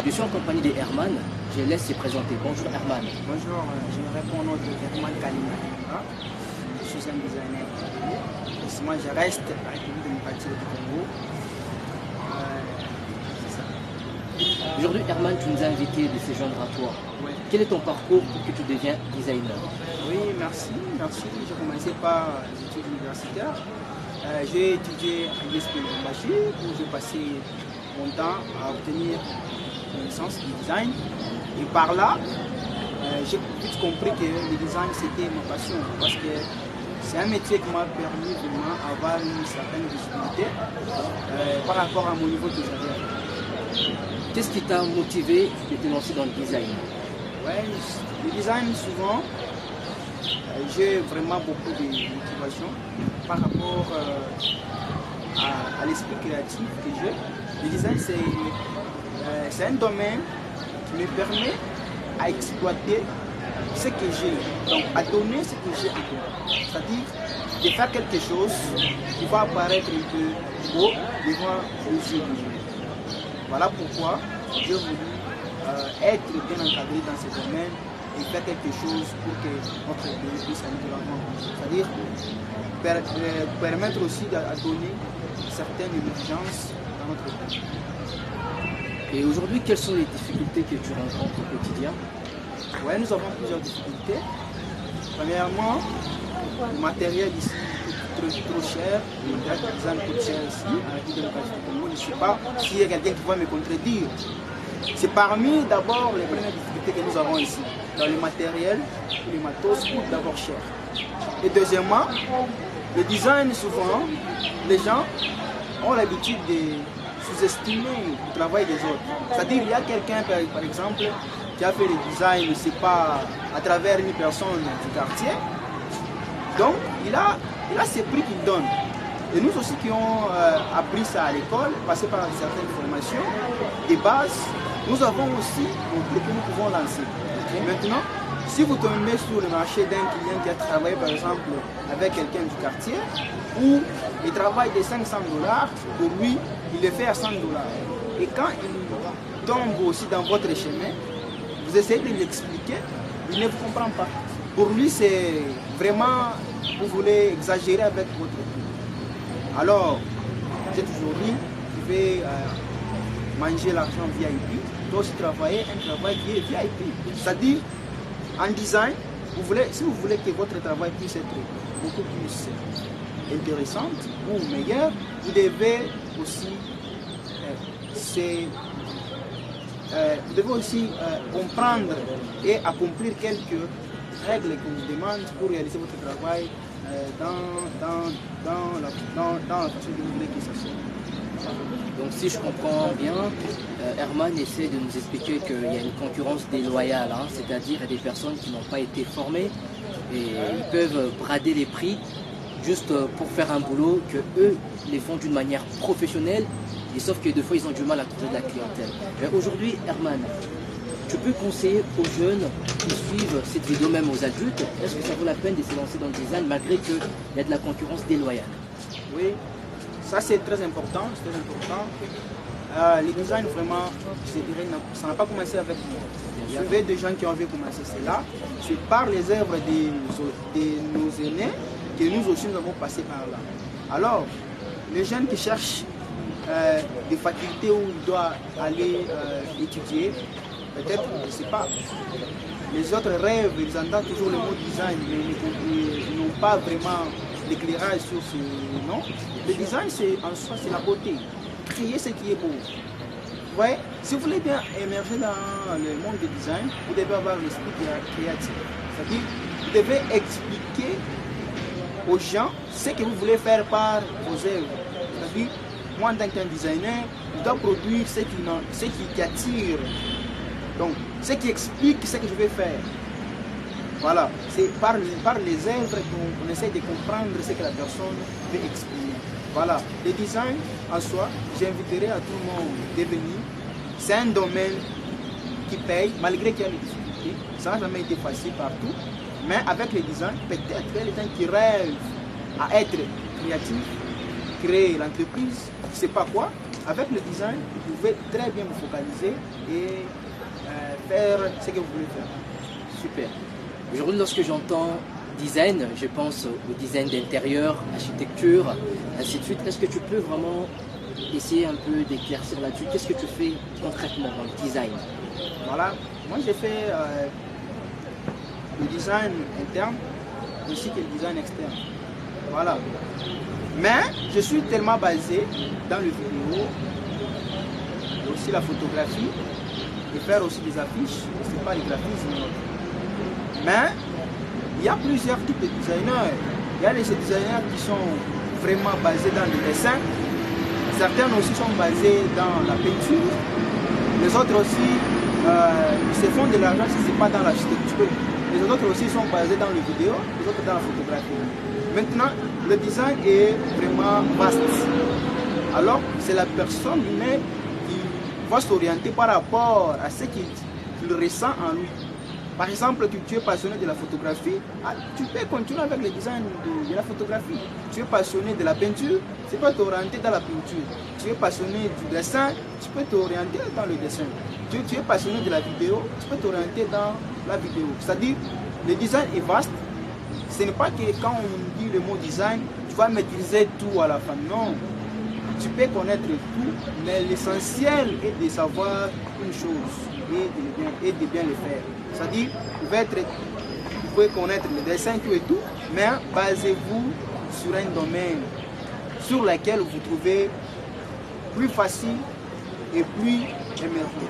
Je suis en compagnie de Herman. Je laisse se présenter. Bonjour Herman. Bonjour, je me réponds au nom de Herman Kalima. Je suis un designer. Moi, je reste à la République démocratique du Congo. C'est ça. Aujourd'hui, Herman, tu nous as invité de se joindre à toi. Ouais. Quel est ton parcours pour que tu deviens designer? Oui, merci. J'ai commencé par les études universitaires. J'ai étudié à l'ISP de Lubumbashi où j'ai passé mon temps à obtenir une licence de design. Et par là, j'ai vite compris que le design c'était ma passion parce que c'est un métier qui m'a permis vraiment d'avoir une certaine visibilité par rapport à mon niveau que j'avais. Qu'est-ce qui t'a motivé de te lancer dans le design? Ouais, le design souvent, j'ai vraiment beaucoup de motivation par rapport à l'esprit créatif que j'ai. Le design c'est un domaine qui me permet à exploiter ce que j'ai, donc à donner ce que j'ai à donner. C'est-à-dire de faire quelque chose qui va apparaître un peu beau devant les yeux des gens. Voilà pourquoi j'ai voulu être bien encadré dans ce domaine et faire quelque chose pour que notre pays puisse aller de l'avant. C'est-à-dire permettre aussi à donner certaines exigences dans notre pays. Et aujourd'hui, quelles sont les difficultés que tu rencontres au quotidien? Oui, nous avons plusieurs difficultés. Premièrement, le matériel ici coûte trop cher. Le design coûte cher ici, à la République démocratique du Congo. Je ne sais pas s'il y a quelqu'un qui va me contredire. C'est parmi d'abord les premières difficultés que nous avons ici. Dans le matériel, les matos coûtent d'abord cher. Et deuxièmement, le design, souvent, les gens ont l'habitude de sous-estimer le travail des autres. C'est-à-dire il y a quelqu'un, par exemple, qui a fait le design, je ne sais pas, à travers une personne du quartier. Donc, il a ses prix qu'il donne. Et nous aussi qui avons appris ça à l'école, passé par certaines formations, des bases, nous avons aussi montré que nous pouvons lancer. Okay. Maintenant, si vous tombez sur le marché d'un client qui a travaillé par exemple avec quelqu'un du quartier, où il travaille de 500 $, pour lui, il le fait à 100 $. Et quand il tombe aussi dans votre chemin, vous essayez de lui expliquer, il ne vous comprend pas. Pour lui, c'est vraiment, vous voulez exagérer avec votre prix. Alors, j'ai toujours dit, vous devez manger l'argent VIP, donc travailler un travail qui est VIP. C'est-à-dire, en design, si vous voulez que votre travail puisse être beaucoup plus intéressant ou meilleur, vous devez aussi comprendre et accomplir quelques règles qu'on vous demande pour réaliser votre travail dans la façon que vous voulez que ça soit. Donc si je comprends bien, Herman essaie de nous expliquer qu'il y a une concurrence déloyale, hein, c'est-à-dire des personnes qui n'ont pas été formées et ils peuvent brader les prix juste pour faire un boulot que eux les font d'une manière professionnelle, et sauf que des fois ils ont du mal à trouver de la clientèle. Aujourd'hui, Herman, tu peux conseiller aux jeunes qui suivent cette vidéo, même aux adultes, est-ce que ça vaut la peine de se lancer dans le design malgré qu'il y a de la concurrence déloyale? Oui, ça c'est très important, c'est très important. Le design, vraiment, je dirais, ça n'a pas commencé avec moi. Il y avait des gens qui avaient commencé cela. C'est par les œuvres de nos aînés que nous aussi nous avons passé par là. Alors, les jeunes qui cherchent des facultés où ils doivent aller étudier, peut-être, je ne sais pas, les autres rêvent, ils entendent toujours le mot design, mais ils n'ont pas vraiment d'éclairage sur ce nom. Le design, en soi, c'est la beauté. Créer ce qui est beau. Ouais, si vous voulez bien émerger dans le monde du design, vous devez avoir l'esprit créatif. C'est-à-dire, vous devez expliquer aux gens ce que vous voulez faire par vos œuvres. C'est-à-dire, moi en tant qu'un designer, je dois produire ce qui attire. Donc, ce qui explique ce que je vais faire. Voilà, c'est par les œuvres qu'on essaie de comprendre ce que la personne veut exprimer. Voilà, le design en soi, j'inviterai à tout le monde de venir. C'est un domaine qui paye, malgré qu'il y a des difficultés. Ça n'a jamais été facile partout. Mais avec le design, peut-être les gens qui rêvent à être créatifs, créer l'entreprise, je ne sais pas quoi, avec le design, vous pouvez très bien vous focaliser et faire ce que vous voulez faire. Super. Aujourd'hui, lorsque j'entends design, je pense au design d'intérieur, architecture, ainsi de suite. Est-ce que tu peux vraiment essayer un peu d'éclaircir là-dessus? Qu'est-ce que tu fais concrètement dans le design? Voilà, moi j'ai fait le design interne ainsi que le design externe. Voilà. Mais je suis tellement basé dans le vidéo, aussi la photographie, et faire aussi des affiches, c'est pas les graphismes. Mais il y a plusieurs types de designers. Il y a des designers qui sont vraiment basés dans le dessin. Certains aussi sont basés dans la peinture. Les autres aussi se font de l'argent si ce n'est pas dans l'architecture. Les autres aussi sont basés dans le vidéo, les autres dans la photographie. Maintenant, le design est vraiment vaste. Alors, c'est la personne humaine qui va s'orienter par rapport à ce qu'il ressent en lui. Par exemple, tu es passionné de la photographie, tu peux continuer avec le design de la photographie. Tu es passionné de la peinture, tu peux t'orienter dans la peinture. Tu es passionné du dessin, tu peux t'orienter dans le dessin. Tu es passionné de la vidéo, tu peux t'orienter dans la vidéo. C'est-à-dire, le design est vaste. Ce n'est pas que quand on dit le mot design, tu vas maîtriser tout à la fin. Non, tu peux connaître tout, mais l'essentiel est de savoir une chose et de bien le faire. C'est-à-dire, vous pouvez connaître le dessin, tout et tout, mais basez-vous sur un domaine sur lequel vous trouvez plus facile et plus émergent.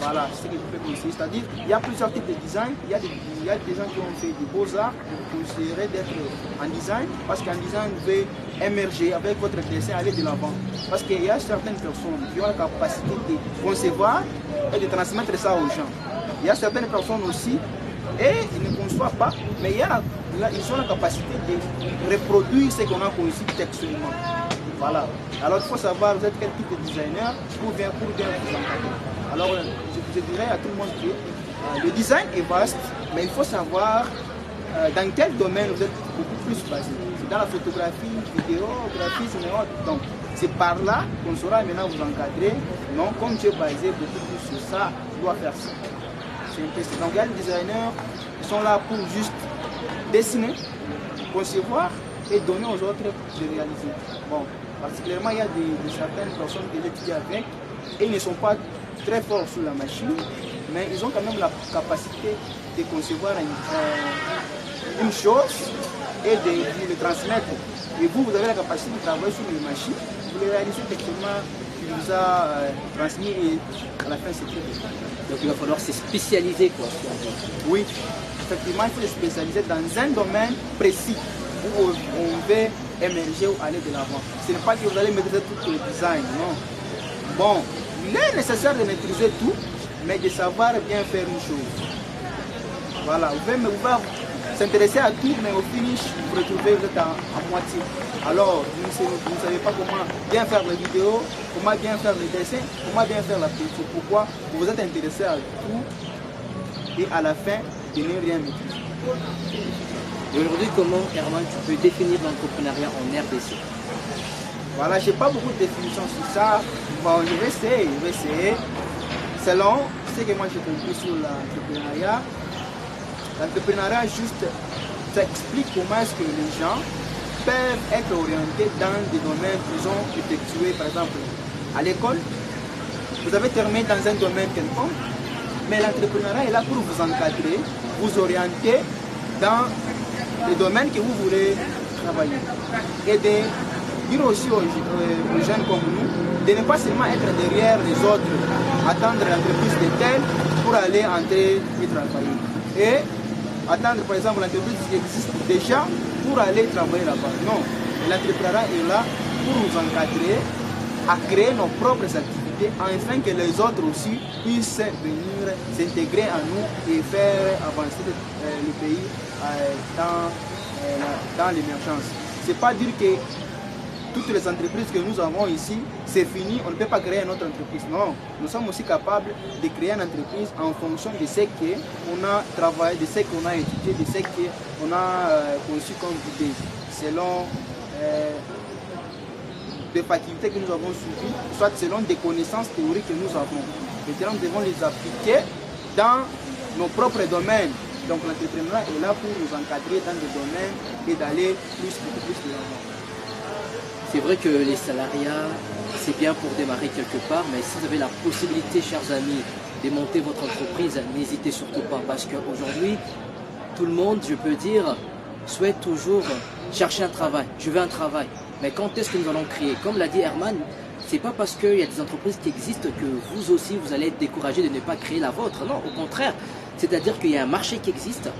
Voilà, c'est ce que je peux conseiller. C'est-à-dire, il y a plusieurs types de design. Il y a des gens qui ont fait du beaux-arts. Je vous conseillerais d'être en design, parce qu'en design, vous pouvez émerger avec votre dessin, aller de l'avant. Parce qu'il y a certaines personnes qui ont la capacité de concevoir et de transmettre ça aux gens. Il y a certaines personnes aussi, et ils ne conçoivent pas, mais ils ont la capacité de reproduire ce qu'on a conçu textuellement. Voilà. Alors il faut savoir vous êtes quel type de designer pour bien vous encadrer. Alors je dirais à tout le monde que le design est vaste, mais il faut savoir dans quel domaine vous êtes beaucoup plus basé. C'est dans la photographie, vidéo, graphisme et autres. Donc c'est par là qu'on saura maintenant vous encadrer. Non, comme tu es basé beaucoup plus sur ça, tu dois faire ça. C'est impressionnant. Donc il y a des designers qui sont là pour juste dessiner, concevoir et donner aux autres de réaliser. Bon, particulièrement il y a certaines personnes que j'étudie avec et ils ne sont pas très forts sur la machine, mais ils ont quand même la capacité de concevoir une chose et de le transmettre. Et vous avez la capacité de travailler sur les machines, vous le réalisez effectivement, il vous a transmis et à la fin c'est très bien. Donc il va falloir se spécialiser quoi. Oui, effectivement il faut se spécialiser dans un domaine précis où on veut émerger ou aller de l'avant. Ce n'est pas que vous allez maîtriser tout le design, non. Bon, il est nécessaire de maîtriser tout, mais de savoir bien faire une chose. Voilà, vous pouvez s'intéresser à tout, mais au finish, vous retrouvez, vous êtes à moitié. Alors, vous ne savez pas comment bien faire la vidéo, comment bien faire le dessin, comment bien faire la peinture. Pourquoi vous êtes intéressé à tout et à la fin, de ne rien maîtriser. Et aujourd'hui, comment, Herman, tu peux définir l'entrepreneuriat en RDC? Voilà, je n'ai pas beaucoup de définitions sur ça. Bon, je vais essayer. Selon ce que moi j'ai compris sur l'entrepreneuriat, l'entrepreneuriat juste, ça explique comment est-ce que les gens peuvent être orientés dans des domaines qu'ils ont effectués. Par exemple, à l'école, vous avez terminé dans un domaine quelconque, mais l'entrepreneuriat est là pour vous encadrer, vous orienter dans les domaines que vous voulez travailler. Et de dire aussi aux jeunes comme nous, de ne pas seulement être derrière les autres, attendre l'entreprise de tel pour aller entrer et travailler. Et attendre par exemple l'entreprise qui existe déjà pour aller travailler là-bas. Non, l'entrepreneuriat est là pour nous encadrer à créer nos propres activités afin que les autres aussi puissent venir s'intégrer à nous et faire avancer le pays dans l'émergence. Ce n'est pas dire que toutes les entreprises que nous avons ici, c'est fini, on ne peut pas créer une autre entreprise. Non, nous sommes aussi capables de créer une entreprise en fonction de ce qu'on a travaillé, de ce qu'on a étudié, de ce qu'on a conçu comme idée, selon des facultés que nous avons suivies, soit selon des connaissances théoriques que nous avons. Maintenant, nous devons les appliquer dans nos propres domaines. Donc l'entrepreneuriat est là pour nous encadrer dans des domaines et d'aller beaucoup plus de l'avant. C'est vrai que les salariats, c'est bien pour démarrer quelque part, mais si vous avez la possibilité, chers amis, de monter votre entreprise, n'hésitez surtout pas, parce qu'aujourd'hui, tout le monde, je peux dire, souhaite toujours chercher un travail. Je veux un travail. Mais quand est-ce que nous allons créer? Comme l'a dit Herman, c'est pas parce qu'il y a des entreprises qui existent que vous aussi, vous allez être découragé de ne pas créer la vôtre. Non, au contraire. C'est-à-dire qu'il y a un marché qui existe.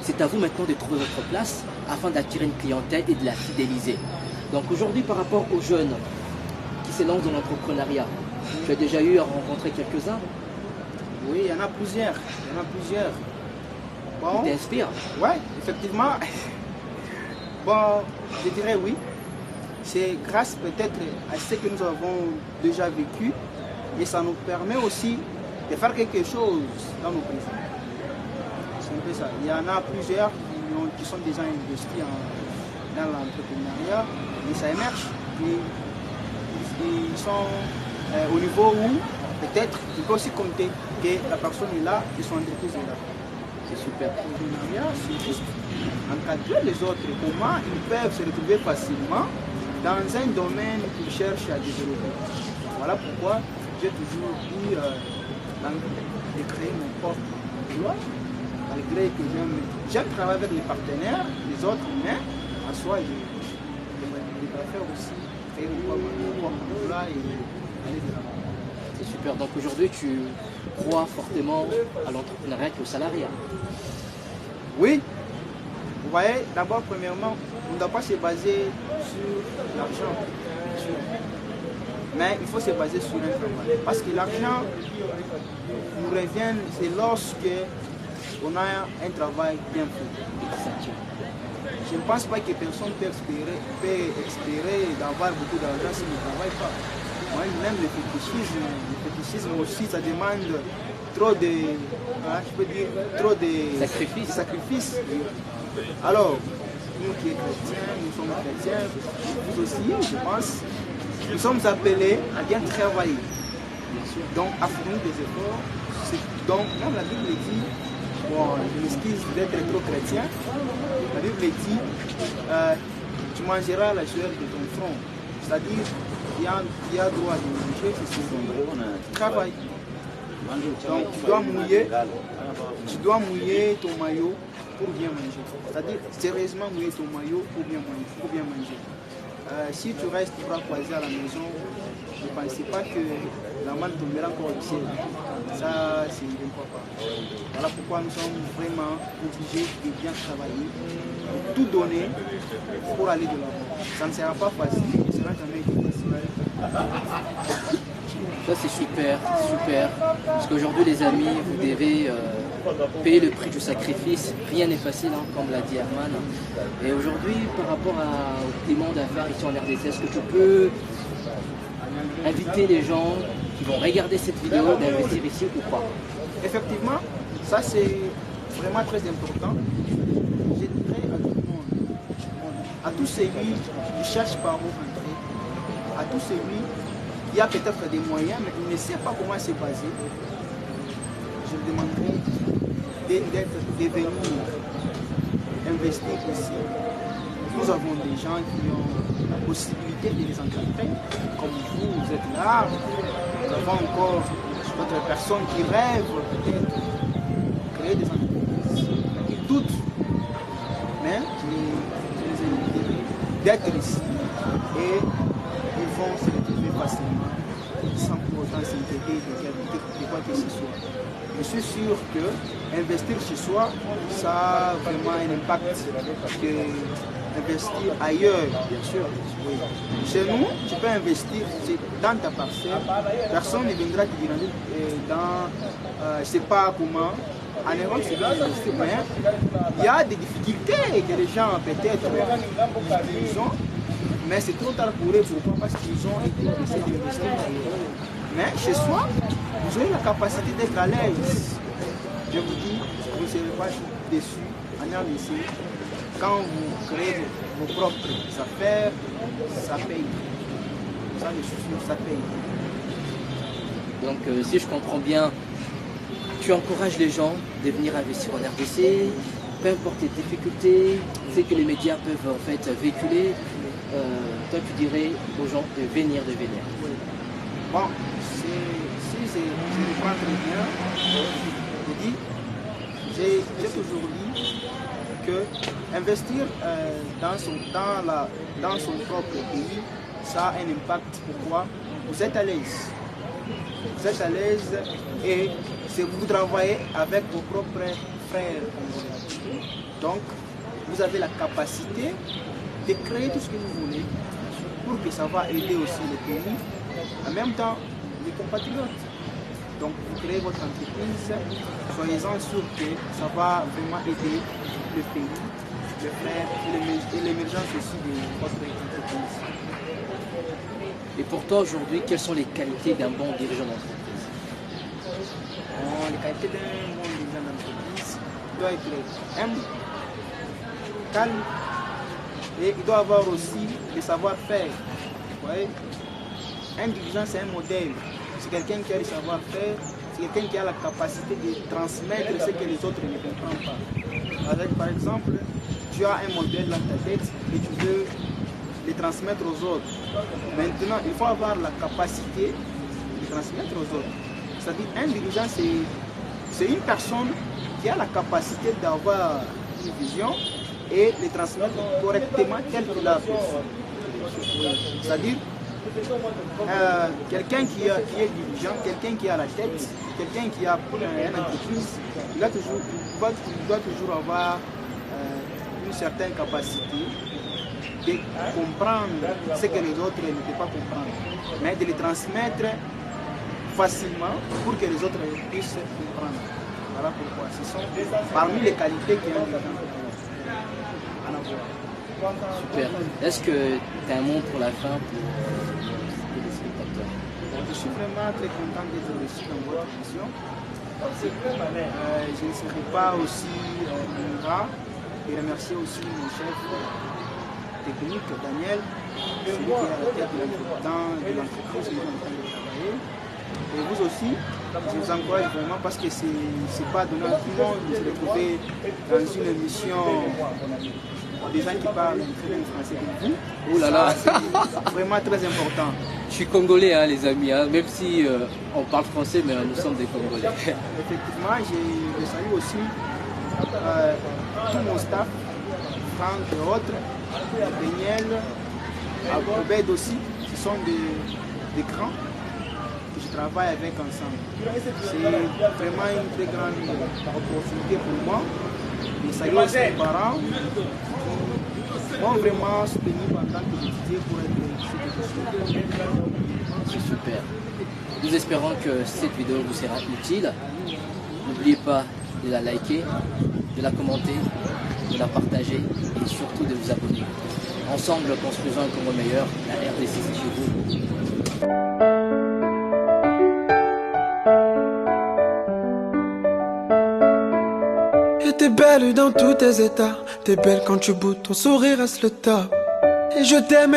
C'est à vous maintenant de trouver votre place afin d'attirer une clientèle et de la fidéliser. Donc aujourd'hui, par rapport aux jeunes qui s'élancent dans l'entrepreneuriat, tu as déjà eu à rencontrer quelques-uns? Oui, il y en a plusieurs. Il y en a plusieurs. Bon, qui t'inspirent? Oui, effectivement. Bon, je dirais oui. C'est grâce peut-être à ce que nous avons déjà vécu et ça nous permet aussi de faire quelque chose dans nos pays. C'est un peu ça. Il y en a plusieurs qui sont déjà investis dans l'entrepreneuriat et ça émerge. Ils sont au niveau où peut-être il peut aussi compter que la personne est là et son entreprise est là. C'est super. L'entrepreneuriat, c'est juste encadrer les autres. Comment ils peuvent se retrouver facilement dans un domaine qu'ils cherchent à développer. Voilà pourquoi j'ai toujours eu de créer mon propre emploi, malgré que j'aime travailler avec les partenaires, les autres, mais en soi, je préfère aussi créer mon propre emploi et aller de l'avant. C'est super. Donc aujourd'hui, tu crois fortement à l'entrepreneuriat et au salariat? Oui. Vous voyez, d'abord, premièrement, on ne doit pas se baser sur l'argent, mais il faut se baser sur un travail. Parce que l'argent nous revient, c'est lorsque on a un travail bien fait. Je ne pense pas que personne peut espérer d'avoir beaucoup d'argent s'il ne travaille pas. Moi, même le fétichisme aussi, ça demande trop de sacrifices. Alors, nous qui sommes chrétiens, nous sommes chrétiens, vous aussi, je pense, nous sommes appelés à bien travailler. Donc, à fournir des efforts. Donc, même la Bible dit, bon, je m'excuse d'être trop chrétien, la Bible dit, tu mangeras la sueur de ton front. C'est-à-dire, il y a droit de manger, c'est son travail. Donc, tu dois mouiller ton maillot pour bien manger. C'est-à-dire, sérieusement mouiller ton maillot pour bien manger. Si tu restes bras croisés à la maison, ne pensez pas que la manne tombera encore du ciel. Ça, c'est ne crois pas. Voilà pourquoi nous sommes vraiment obligés de bien travailler, de tout donner pour aller de l'avant. Ça ne sera pas facile, ce ne sera jamais facile. Ça c'est super, super. Parce qu'aujourd'hui les amis, vous devez payer le prix du sacrifice. Rien n'est facile, hein, comme l'a dit Herman. Et aujourd'hui, par rapport au paiement d'affaires ici en RDC, est-ce que tu peux inviter les gens qui vont regarder cette vidéo d'investir ici ou pas? Effectivement, ça c'est vraiment très important. Je dirais à tout le monde, à tous ceux qui cherchent par où entrer, à tous ceux qui a peut-être des moyens, mais il ne sait pas comment se baser. Je lui demanderai de venir investir ici. Nous avons des gens qui ont la possibilité de les encadrer, comme vous êtes là. Nous avons encore d'autres personnes qui rêvent peut-être de créer des entreprises. Ils doutent, mais je les invite d'être ici et ils vont se retrouver facilement sans pour autant s'inquiéter de quoi que ce soit. Je suis sûr que investir chez soi, ça a vraiment un impact que investir ailleurs, bien sûr. Oui. Chez nous, tu peux investir dans ta parcelle, personne ne viendra te dire dans, je ne sais pas comment. En Europe, c'est bien d'investir, mais il y a des difficultés que les gens peut-être ils ont, mais c'est trop tard pour eux. Pourquoi? Parce qu'ils ont été obligés d'investir. Mais chez soi, vous avez la capacité d'être à l'aise. Je vous dis, vous ne serez pas déçus en RDC. Quand vous créez vos propres affaires, ça paye. ça paye. Donc si je comprends bien, tu encourages les gens de venir investir en RDC, peu importe les difficultés, c'est que les médias peuvent en fait véhiculer. Toi tu dirais aux gens de venir. Oui. Bon, si je comprends très bien, je dis, j'ai toujours dit que investir dans son propre pays, ça a un impact. Pourquoi? Vous êtes à l'aise. Vous êtes à l'aise et vous travaillez avec vos propres frères. Donc, vous avez la capacité de créer tout ce que vous voulez pour que ça va aider aussi le pays, en même temps les compatriotes. Donc, vous créez votre entreprise, soyez-en sûr que ça va vraiment aider le pays, les frères et l'émergence aussi de votre entreprise. Et pour toi aujourd'hui, quelles sont les qualités d'un bon dirigeant d'entreprise? Les qualités d'un bon dirigeant d'entreprise doit être humble, calme, et il doit avoir aussi le savoir-faire. Un dirigeant, c'est un modèle. C'est quelqu'un qui a le savoir-faire, c'est quelqu'un qui a la capacité de transmettre ce que les autres ne comprennent pas. Par exemple, tu as un modèle dans ta tête et tu veux le transmettre aux autres. Maintenant, il faut avoir la capacité de transmettre aux autres. C'est-à-dire, un dirigeant, c'est une personne qui a la capacité d'avoir une vision et de transmettre correctement tel qu'il a fait. C'est-à-dire, quelqu'un qui est dirigeant, quelqu'un qui a la tête, quelqu'un qui a une entreprise, il doit toujours avoir une certaine capacité de comprendre ce que les autres ne peuvent pas comprendre, mais de les transmettre facilement pour que les autres puissent comprendre. Voilà pourquoi ce sont parmi les qualités qui ont en avoir. Super. Est-ce que tu as un mot pour la fin pour les spectateurs? Je suis vraiment très content d'être reçu dans votre émission. Je ne serai pas aussi honorable et remercier aussi mon chef technique, Daniel, celui qui est à la tête de l'entreprise où nous sommes en train de travailler. Et vous aussi, je vous encourage vraiment parce que ce n'est pas donné à tout le monde de se retrouver dans une émission des gens qui parlent très bien français comme vous. Oh là là. C'est vraiment très important. Je suis congolais, hein, les amis, hein, même si on parle français, mais nous sommes des Congolais. Effectivement, je salue aussi tout mon staff, Franck et autres, Daniel, Abed aussi, qui sont des grands que je travaille avec ensemble. C'est vraiment une très grande opportunité pour moi. Et saluer aussi mes parents qui m'ont vraiment soutenu pendant que j'étudiais pour être ce que je suis. C'est super. Nous espérons que cette vidéo vous sera utile. N'oubliez pas de la liker, de la commenter, de la partager et surtout de vous abonner. Ensemble, construisons un Congo meilleur. La RDC, c'est chez vous. T'es belle dans tous tes états. T'es belle quand tu boudes, ton sourire reste le top. Et je t'aime,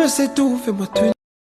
c'est tout. Fais-moi tout.